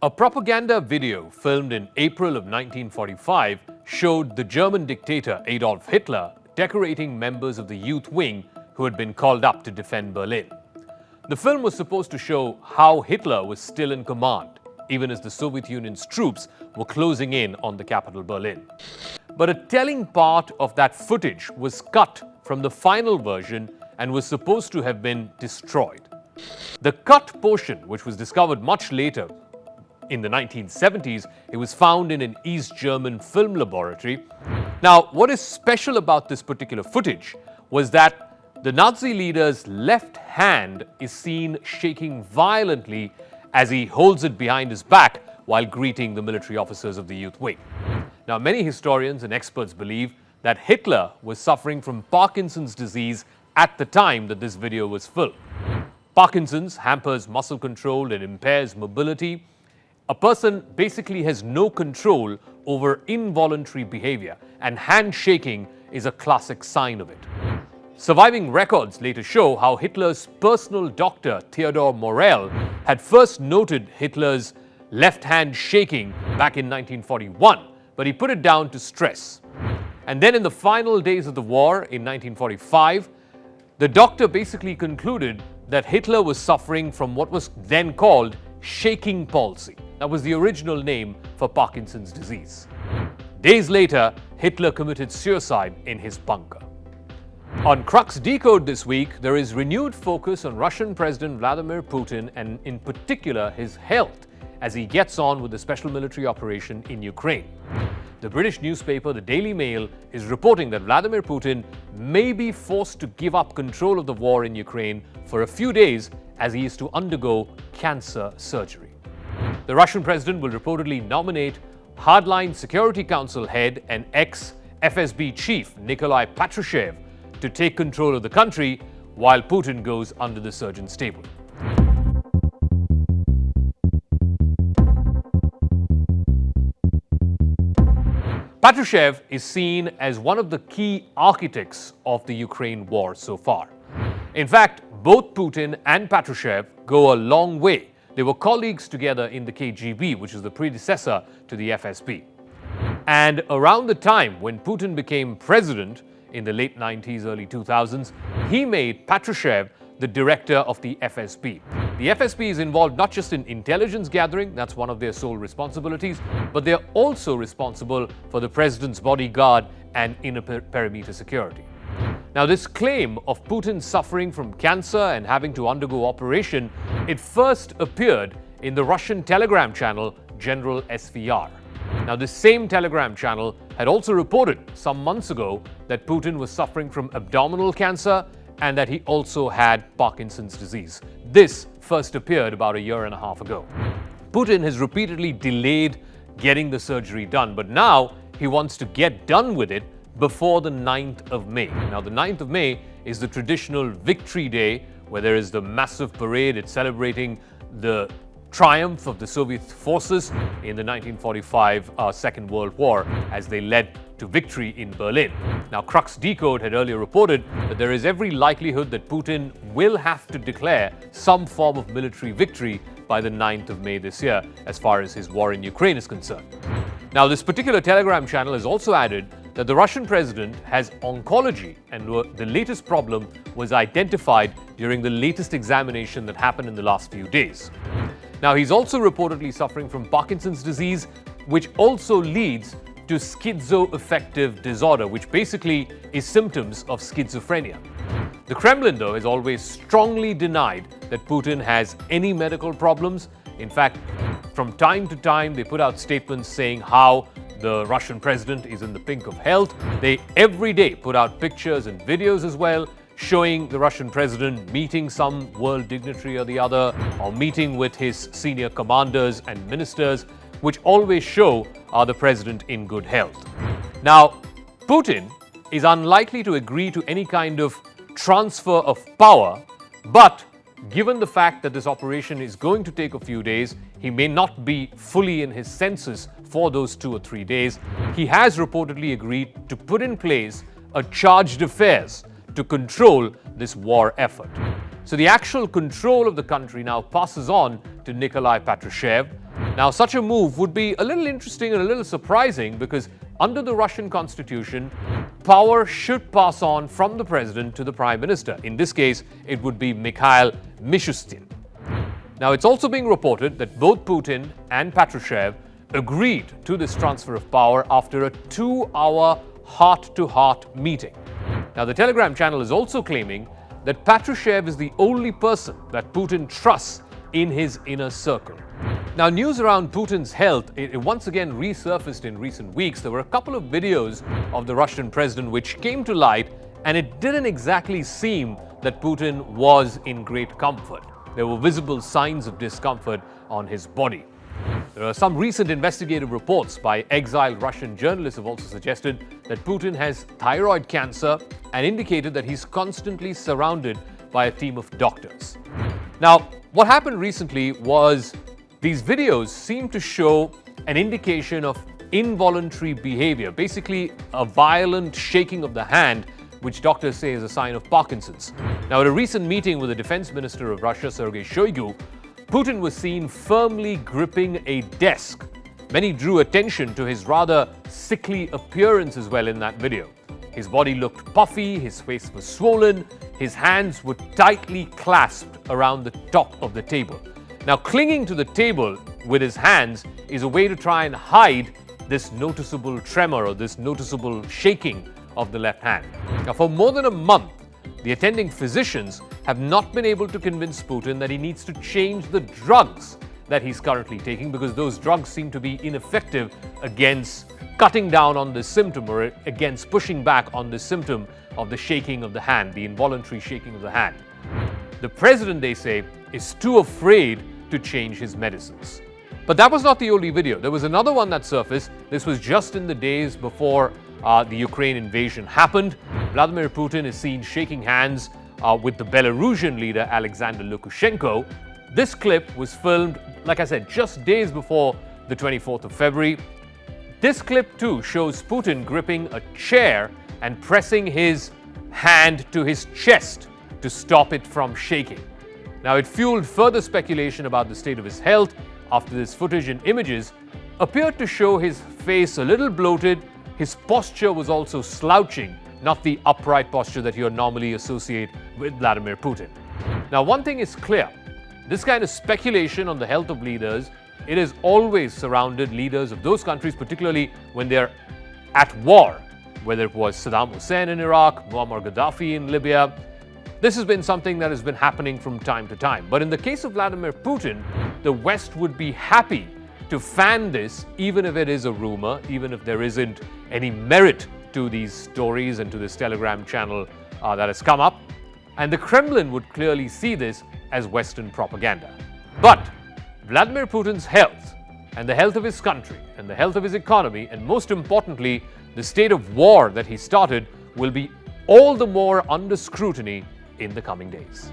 A propaganda video filmed in April of 1945 showed the German dictator Adolf Hitler decorating members of the youth wing who had been called up to defend Berlin. The film was supposed to show how Hitler was still in command, even as the Soviet Union's troops were closing in on the capital Berlin. But a telling part of that footage was cut from the final version and was supposed to have been destroyed. The cut portion, which was discovered much later, in the 1970s, it was found in an East German film laboratory. Now, what is special about this particular footage was that the Nazi leader's left hand is seen shaking violently as he holds it behind his back while greeting the military officers of the youth wing. Now, many historians and experts believe that Hitler was suffering from Parkinson's disease at the time that this video was filmed. Parkinson's hampers muscle control and impairs mobility. A person basically has no control over involuntary behavior, and handshaking is a classic sign of it. Surviving records later show how Hitler's personal doctor, Theodor Morell, had first noted Hitler's left hand shaking back in 1941, but he put it down to stress. And then in the final days of the war in 1945, the doctor basically concluded that Hitler was suffering from what was then called shaking palsy. That was the original name for Parkinson's disease. Days later, Hitler committed suicide in his bunker. On Crux Decode this week, there is renewed focus on Russian President Vladimir Putin and in particular his health as he gets on with the special military operation in Ukraine. The British newspaper The Daily Mail is reporting that Vladimir Putin may be forced to give up control of the war in Ukraine for a few days as he is to undergo cancer surgery. The Russian president will reportedly nominate hardline Security Council head and ex-FSB Chief Nikolai Patrushev to take control of the country while Putin goes under the surgeon's table. Patrushev is seen as one of the key architects of the Ukraine war so far. In fact, both Putin and Patrushev go a long way. They were colleagues together in the KGB, which is the predecessor to the FSB. And around the time when Putin became president in the late 90s, early 2000s, he made Patrushev the director of the FSB. The FSB is involved not just in intelligence gathering, that's one of their sole responsibilities, but they're also responsible for the president's bodyguard and inner perimeter security. Now, this claim of Putin suffering from cancer and having to undergo operation, it first appeared in the Russian Telegram channel General SVR. Now, this same Telegram channel had also reported some months ago that Putin was suffering from abdominal cancer and that he also had Parkinson's disease. This first appeared about a year and a half ago. Putin has repeatedly delayed getting the surgery done, but now he wants to get done with it before the 9th of May. Now, the 9th of May is the traditional Victory Day, where there is the massive parade. It's celebrating the triumph of the Soviet forces in the 1945 Second World War as they led to victory in Berlin. Now, Crux Decode had earlier reported that there is every likelihood that Putin will have to declare some form of military victory by the 9th of May this year, as far as his war in Ukraine is concerned. Now, this particular Telegram channel has also added that the Russian president has oncology, and the latest problem was identified during the latest examination that happened in the last few days. Now, he's also reportedly suffering from Parkinson's disease, which also leads to schizoaffective disorder, which basically is symptoms of schizophrenia. The Kremlin, though, has always strongly denied that Putin has any medical problems. In fact, from time to time, they put out statements saying how the Russian president is in the pink of health. They every day put out pictures and videos as well, showing the Russian president meeting some world dignitary or the other, or meeting with his senior commanders and ministers, which always show the president in good health. Now, Putin is unlikely to agree to any kind of transfer of power, but given the fact that this operation is going to take a few days, he may not be fully in his senses for those 2 or 3 days. He has reportedly agreed to put in place a charge d'affaires to control this war effort. So the actual control of the country now passes on to Nikolai Patrushev. Now, such a move would be a little interesting and a little surprising because under the Russian constitution, power should pass on from the president to the prime minister. In this case, it would be Mikhail Mishustin. Now, it's also being reported that both Putin and Patrushev agreed to this transfer of power after a 2-hour heart-to-heart meeting. Now, the Telegram channel is also claiming that Patrushev is the only person that Putin trusts in his inner circle. Now, news around Putin's health, it once again resurfaced in recent weeks. There were a couple of videos of the Russian president which came to light, and it didn't exactly seem that Putin was in great comfort. There were visible signs of discomfort on his body. There are some recent investigative reports by exiled Russian journalists have also suggested that Putin has thyroid cancer and indicated that he's constantly surrounded by a team of doctors. Now, what happened recently was these videos seem to show an indication of involuntary behavior, basically a violent shaking of the hand, which doctors say is a sign of Parkinson's. Now, at a recent meeting with the defense minister of Russia, Sergei Shoigu, Putin was seen firmly gripping a desk. Many drew attention to his rather sickly appearance as well in that video. His body looked puffy, his face was swollen, his hands were tightly clasped around the top of the table. Now, clinging to the table with his hands is a way to try and hide this noticeable tremor or this noticeable shaking of the left hand. Now, for more than a month, the attending physicians have not been able to convince Putin that he needs to change the drugs that he's currently taking because those drugs seem to be ineffective against cutting down on this symptom or against pushing back on the symptom of the shaking of the hand, the involuntary shaking of the hand. The president, they say, is too afraid to change his medicines. But that was not the only video. There was another one that surfaced. This was just in the days before the Ukraine invasion happened. Vladimir Putin is seen shaking hands with the Belarusian leader Alexander Lukashenko. This clip was filmed, like I said, just days before the 24th of February. This clip too shows Putin gripping a chair and pressing his hand to his chest to stop it from shaking. Now, it fueled further speculation about the state of his health after this footage and images appeared to show his face a little bloated. His posture was also slouching, not the upright posture that you normally associate with Vladimir Putin. Now, one thing is clear. This kind of speculation on the health of leaders, it has always surrounded leaders of those countries, particularly when they're at war, whether it was Saddam Hussein in Iraq, Muammar Gaddafi in Libya. This has been something that has been happening from time to time. But in the case of Vladimir Putin, the West would be happy to fan this, even if it is a rumor, even if there isn't any merit to these stories and to this Telegram channel that has come up. And the Kremlin would clearly see this as Western propaganda. But Vladimir Putin's health and the health of his country and the health of his economy, and most importantly, the state of war that he started, will be all the more under scrutiny in the coming days.